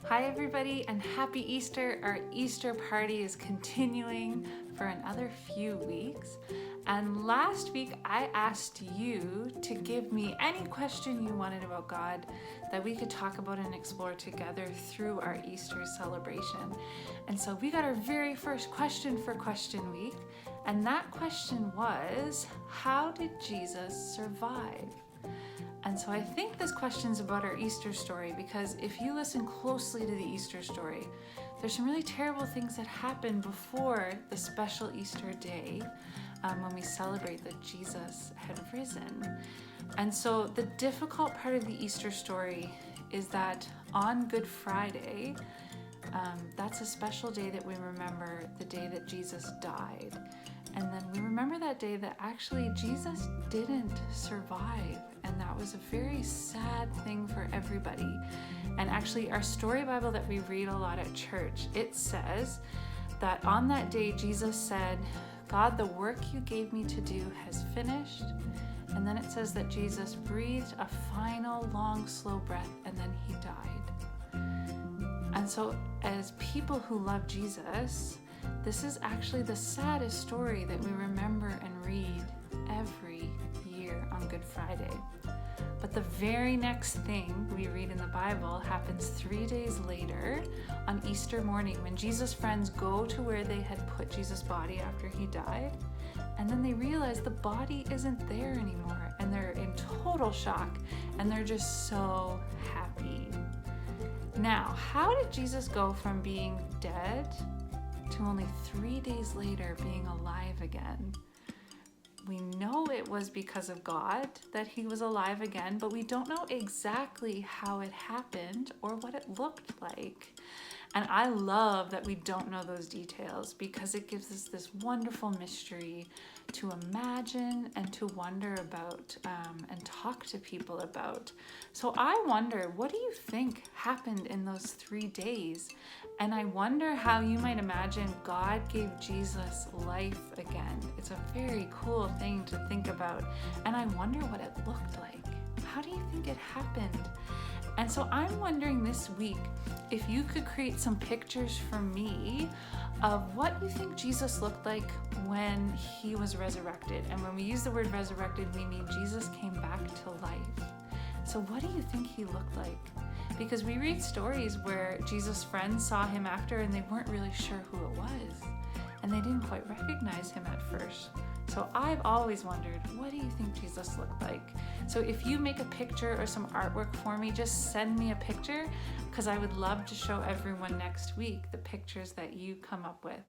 Hi everybody and happy Easter. Our Easter party is continuing for another few weeks. And last week I asked you to give me any question you wanted about God that we could talk about and explore together through our Easter celebration. And so we got our very first question for question week. And that question was, how did Jesus survive? And so I think this question's about our Easter story, because if you listen closely to the Easter story, there's some really terrible things that happen before the special Easter day when we celebrate that Jesus had risen. And so the difficult part of the Easter story is that on Good Friday, that's a special day that we remember the day that Jesus died. And then we remember that day that actually Jesus didn't survive. And that was a very sad thing for everybody. And actually our story Bible that we read a lot at church, it says that on that day Jesus said, "God, the work you gave me to do has finished." And then it says that Jesus breathed a final long slow breath and then he died. And so as people who love Jesus, this is actually the saddest story that we remember and read every year on Good Friday. But the very next thing we read in the Bible happens 3 days later on Easter morning, when Jesus' friends go to where they had put Jesus' body after he died. And then they realize the body isn't there anymore. And they're in total shock. And they're just so happy. Now, how did Jesus go from being dead to only 3 days later being alive again? We know it was because of God that he was alive again, but we don't know exactly how it happened or what it looked like. And I love that we don't know those details, because it gives us this wonderful mystery to imagine and to wonder about and talk to people about. So I wonder, what do you think happened in those 3 days? And I wonder how you might imagine God gave Jesus life again. It's a very cool thing to think about. And I wonder what it looked like. How do you think it happened? And so I'm wondering this week if you could create some pictures for me of what you think Jesus looked like when he was resurrected. And when we use the word resurrected, we mean Jesus came back to life. So what do you think he looked like? Because we read stories where Jesus' friends saw him after and they weren't really sure who it was. And they didn't quite recognize him at first. So I've always wondered, what do you think Jesus looked like? So if you make a picture or some artwork for me, just send me a picture, because I would love to show everyone next week the pictures that you come up with.